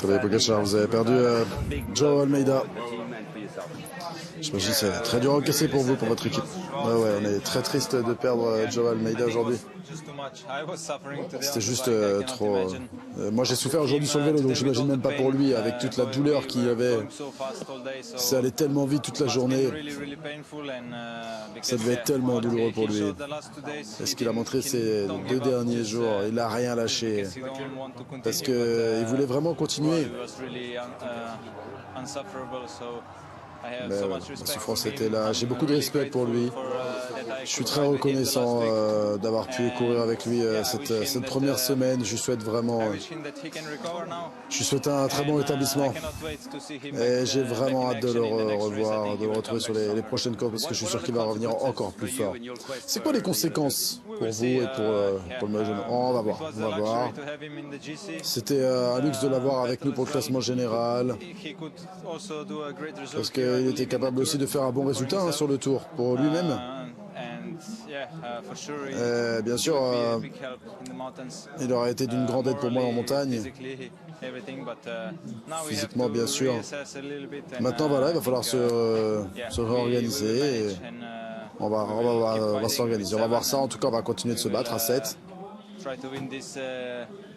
Nicolas Pogačar, vous avez perdu Joao Almeida. J'imagine que c'est très dur à encaisser pour vous, pour votre équipe. Ouais, on est très triste de perdre Joao Almeida aujourd'hui. C'était juste trop... moi j'ai souffert aujourd'hui sur le vélo, donc j'imagine même pas pour lui, avec toute la douleur qu'il avait. Ça allait tellement vite toute la journée. Ça devait être tellement douloureux pour lui. Et ce qu'il a montré ces 2 derniers jours, il n'a rien lâché. Parce qu'il voulait vraiment continuer. Mais la souffrance était là. J'ai beaucoup de respect pour lui. Je suis très reconnaissant d'avoir pu courir avec lui cette première semaine. Je lui souhaite vraiment... je lui souhaite un très bon établissement. Et j'ai vraiment hâte de le revoir, de le retrouver sur les prochaines courses parce que je suis sûr qu'il va revenir encore plus fort. C'est quoi les conséquences pour vous et pour le maillot jaune? On va voir, on va voir. C'était un luxe de l'avoir avec nous pour le classement général. Parce qu'il était capable aussi de faire un bon résultat sur le tour pour lui-même. Bien sûr, il aurait été d'une grande aide pour moi en montagne. Physiquement, bien sûr. Maintenant, voilà, il va falloir se réorganiser. Et on va s'organiser. On va voir ça. En tout cas, on va continuer de se battre à 7.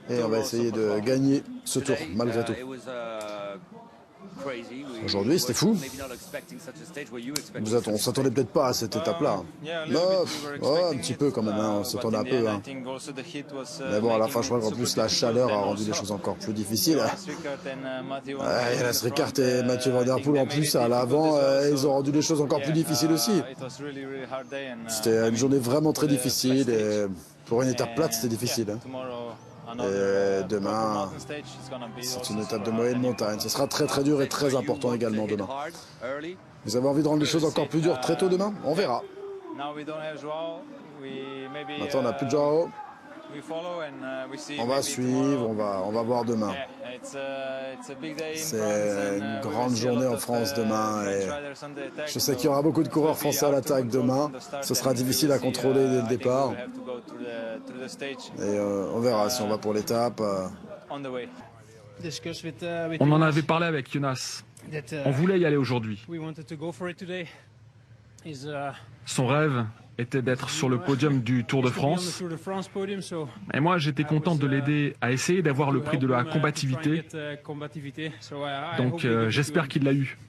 Et on va essayer de gagner ce tour, malgré tout. Aujourd'hui, c'était fou. On s'attendait peut-être pas à cette étape-là. Un petit peu quand même, on s'attendait un peu. Mais bon, à la fin, je crois qu'en plus, la chaleur a rendu les choses encore plus difficiles. Jonas Ricard et Mathieu Van Der Poel, en plus, à l'avant, ils ont rendu les choses encore plus difficiles aussi. C'était une journée vraiment très difficile. Et pour une étape plate, c'était difficile. Et demain, c'est une étape de moyenne montagne. Ce sera très très dur et très important également demain. Vous avez envie de rendre les choses encore plus dures très tôt demain? On verra. Maintenant, on n'a plus de Joao. On va suivre, on va voir demain. C'est une grande journée en France demain. Et je sais qu'il y aura beaucoup de coureurs français à l'attaque demain. Ce sera difficile à contrôler dès le départ. Et on verra si on va pour l'étape. On en avait parlé avec Jonas. On voulait y aller aujourd'hui. Son rêve était d'être sur le podium du Tour de France. Et moi, j'étais content de l'aider à essayer d'avoir le prix de la combativité. Donc, j'espère qu'il l'a eu.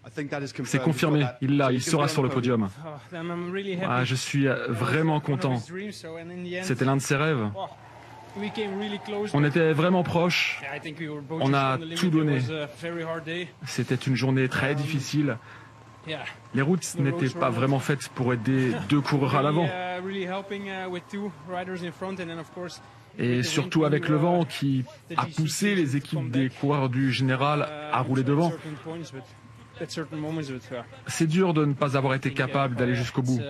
C'est confirmé, il sera sur le podium. Je suis vraiment content. C'était l'un de ses rêves. On était vraiment proches. On a tout donné. C'était une journée très difficile. Les routes n'étaient pas vraiment faites pour aider 2 coureurs à l'avant. Et surtout avec le vent qui a poussé les équipes des coureurs du général à rouler devant. C'est dur de ne pas avoir été capable d'aller jusqu'au bout.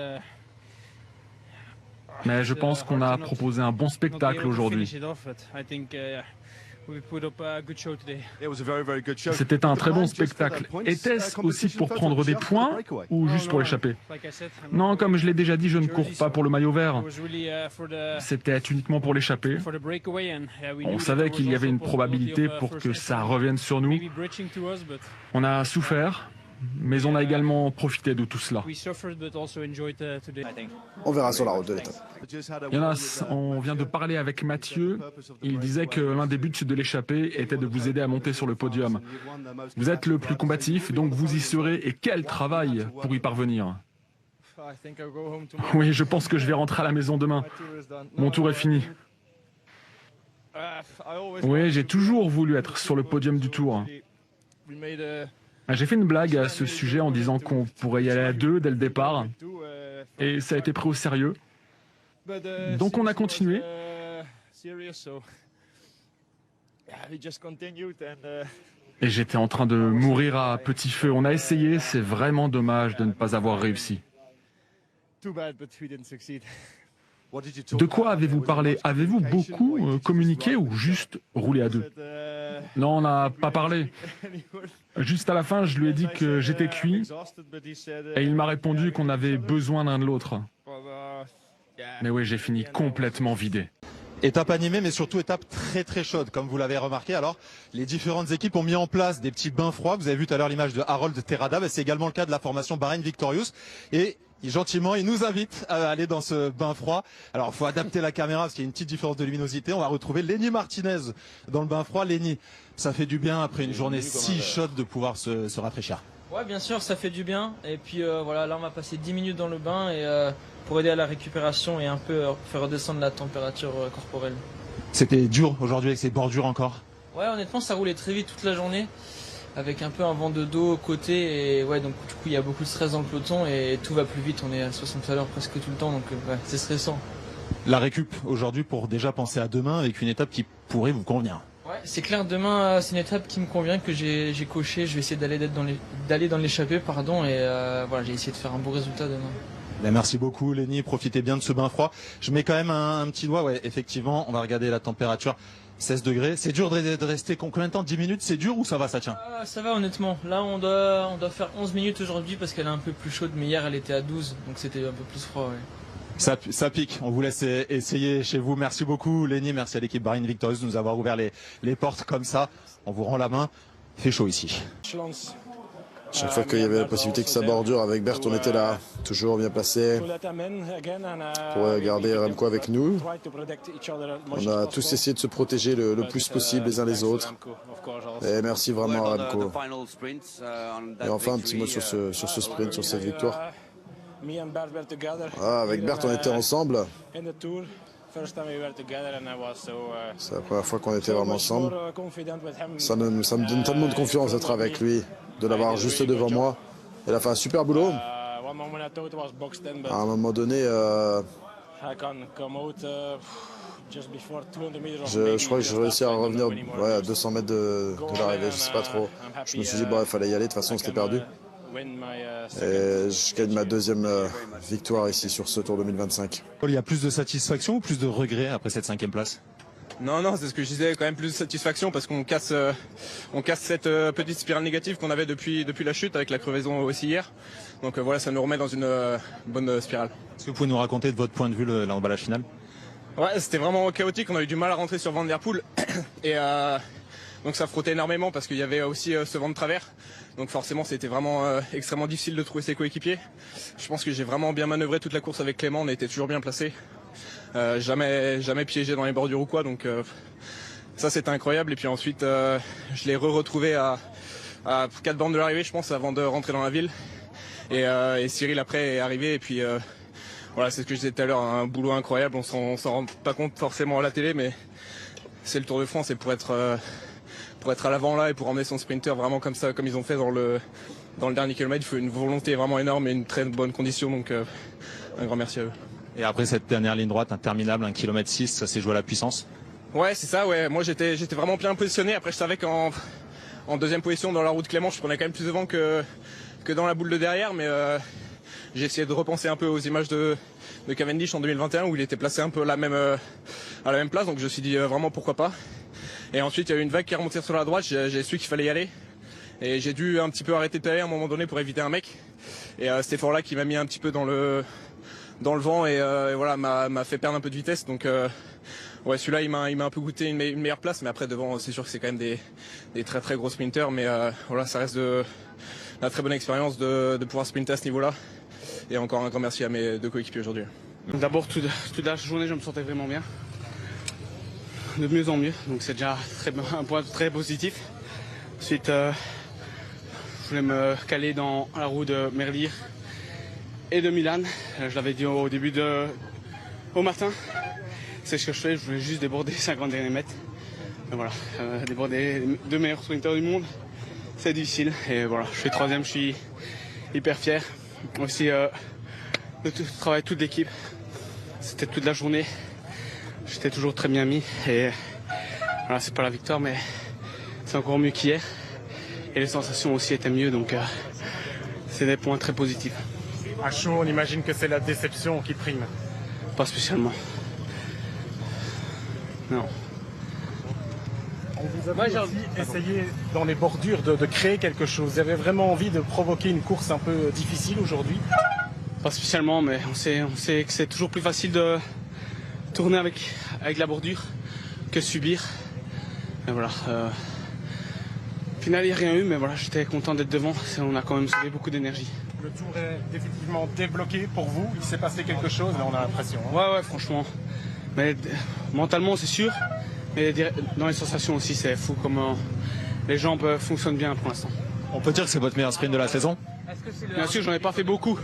Mais je pense qu'on a proposé un bon spectacle aujourd'hui. C'était un très bon spectacle. Était-ce aussi pour prendre des points ou juste pour échapper? Non, comme je l'ai déjà dit, je ne cours pas pour le maillot vert. C'était uniquement pour l'échapper. On savait qu'il y avait une probabilité pour que ça revienne sur nous. On a souffert, mais on a également profité de tout cela. On verra sur la route de l'étape. Jonas, on vient de parler avec Mathieu. Il disait que l'un des buts de l'échappée était de vous aider à monter sur le podium. Vous êtes le plus combatif, donc vous y serez. Et quel travail pour y parvenir. Oui, je pense que je vais rentrer à la maison demain. Mon tour est fini. Oui, j'ai toujours voulu être sur le podium du Tour. J'ai fait une blague à ce sujet en disant qu'on pourrait y aller à 2 dès le départ. Et ça a été pris au sérieux. Donc on a continué. Et j'étais en train de mourir à petit feu. On a essayé, c'est vraiment dommage de ne pas avoir réussi. De quoi avez-vous parlé? Avez-vous beaucoup communiqué ou juste roulé à 2? Non, on n'a pas parlé. Juste à la fin, je lui ai dit que j'étais cuit et il m'a répondu qu'on avait besoin l'un de l'autre. Mais oui, j'ai fini complètement vidé. Étape animée, mais surtout étape très chaude, comme vous l'avez remarqué. Alors, les différentes équipes ont mis en place des petits bains froids. Vous avez vu tout à l'heure l'image de Harold Terrada. C'est également le cas de la formation Bahrain Victorious. Et gentiment, il nous invite à aller dans ce bain froid. Alors, il faut adapter la caméra parce qu'il y a une petite différence de luminosité. On va retrouver Lenny Martinez dans le bain froid. Lenny, ça fait du bien après une journée si chaude de pouvoir se rafraîchir. Ouais, bien sûr, ça fait du bien. Et puis voilà, là on va passer 10 minutes dans le bain et pour aider à la récupération et un peu faire redescendre la température corporelle. C'était dur aujourd'hui avec ces bordures encore? Ouais, honnêtement, ça roulait très vite toute la journée, avec un peu un vent de dos au côté. Et ouais, donc du coup, il y a beaucoup de stress dans le peloton et tout va plus vite. On est à 60 à l'heure presque tout le temps, donc ouais, c'est stressant. La récup aujourd'hui pour déjà penser à demain avec une étape qui pourrait vous convenir. Ouais, c'est clair, demain c'est une étape qui me convient, que j'ai coché. Je vais essayer d'aller dans l'échappée, pardon, et voilà, j'ai essayé de faire un beau résultat demain. Ben merci beaucoup Lenny, profitez bien de ce bain froid. Je mets quand même un petit doigt, ouais, effectivement, on va regarder la température, 16 degrés. C'est dur de rester combien de temps, 10 minutes, c'est dur ou ça va, ça tient? Ça va honnêtement, là on doit faire 11 minutes aujourd'hui parce qu'elle est un peu plus chaude, mais hier elle était à 12, donc c'était un peu plus froid, ouais. Ça pique, on vous laisse essayer chez vous. Merci beaucoup Lenny, merci à l'équipe Bahrain Victorious de nous avoir ouvert les portes comme ça. On vous rend la main, il fait chaud ici. Chaque fois qu'il y avait la possibilité que ça bordure avec Bert, on était là, toujours bien placé pour garder Remco avec nous. On a tous essayé de se protéger le plus possible les uns les autres. Et merci vraiment à Remco. Et enfin un petit mot sur ce sprint, sur cette victoire. Ah, avec Bert, on était ensemble. C'est la première fois qu'on était vraiment ensemble. Ça me donne tellement de confiance d'être avec lui, de l'avoir juste devant moi. Il a fait un super boulot. À un moment donné, je crois que j'ai réussi à revenir à 200 mètres de l'arrivée, je sais pas trop. Je me suis dit, bon, il fallait y aller, de toute façon c'était perdu. Et je gagne ma deuxième victoire ici sur ce Tour 2025. Il y a plus de satisfaction ou plus de regrets après cette 5e place? Non, c'est ce que je disais, quand même plus de satisfaction parce qu'on casse cette petite spirale négative qu'on avait depuis la chute avec la crevaison aussi hier. Donc voilà, ça nous remet dans une bonne spirale. Est-ce que vous pouvez nous raconter de votre point de vue l'emballage final? Ouais, c'était vraiment chaotique, on a eu du mal à rentrer sur Van Der Poel et donc ça frottait énormément parce qu'il y avait aussi ce vent de travers. Donc forcément c'était vraiment extrêmement difficile de trouver ses coéquipiers. Je pense que j'ai vraiment bien manœuvré toute la course avec Clément, on était toujours bien placés. Jamais piégé dans les bordures ou quoi, donc ça c'était incroyable. Et puis ensuite je l'ai retrouvé à 4 bornes de l'arrivée je pense avant de rentrer dans la ville. Et Cyril après est arrivé et puis voilà, c'est ce que je disais tout à l'heure, un boulot incroyable, on s'en rend pas compte forcément à la télé, mais c'est le Tour de France et pour être à l'avant là et pour emmener son sprinter vraiment comme ça, comme ils ont fait dans le dernier kilomètre, il faut une volonté vraiment énorme et une très bonne condition, donc un grand merci à eux. Et après cette dernière ligne droite interminable, 1,6 km, ça s'est joué à la puissance? Ouais, c'est ça, ouais. Moi j'étais vraiment bien positionné, après je savais qu'en deuxième position dans la route Clément, je prenais quand même plus de vent que dans la boule de derrière, mais j'ai essayé de repenser un peu aux images de Cavendish en 2021 où il était placé un peu à la même place, donc je me suis dit vraiment pourquoi pas. Et ensuite il y a eu une vague qui est remontée sur la droite, j'ai su qu'il fallait y aller et j'ai dû un petit peu arrêter de pédaler à un moment donné pour éviter un mec. Et cet effort là qui m'a mis un petit peu dans le vent et voilà m'a fait perdre un peu de vitesse, donc ouais, celui-là il m'a un peu goûté une meilleure place, mais après devant c'est sûr que c'est quand même des très très gros sprinters, mais voilà, ça reste la très bonne expérience de pouvoir sprinter à ce niveau-là. Et encore un grand merci à mes deux coéquipiers aujourd'hui. D'abord, toute la journée, je me sentais vraiment bien. De mieux en mieux, donc c'est déjà un point très positif. Ensuite, je voulais me caler dans la roue de Merlier et de Milan. Je l'avais dit au début au matin. C'est ce que je fais, je voulais juste déborder 50 derniers mètres. Et voilà, déborder les deux meilleurs sprinters du monde, c'est difficile. Et voilà, je fais 3e, je suis hyper fier. Aussi de travailler toute l'équipe, c'était toute la journée, j'étais toujours très bien mis et voilà, c'est pas la victoire mais c'est encore mieux qu'hier et les sensations aussi étaient mieux, donc c'est des points très positifs. À chaud, on imagine que c'est la déception qui prime? Pas spécialement, non. Vous avez aussi essayé dans les bordures de créer quelque chose. Vous avez vraiment envie de provoquer une course un peu difficile aujourd'hui? Pas spécialement, mais on sait que c'est toujours plus facile de tourner avec la bordure que subir. Et voilà. Au final, il n'y a rien eu, mais voilà, j'étais content d'être devant. On a quand même sauvé beaucoup d'énergie. Le tour est définitivement débloqué pour vous. Il s'est passé quelque chose, là, on a l'impression. Hein. Ouais, franchement. Mais mentalement, c'est sûr. Mais dans les sensations aussi, c'est fou comment les jambes fonctionnent bien pour l'instant. On peut dire que c'est votre meilleur sprint de la saison? Bien sûr, j'en ai pas fait beaucoup.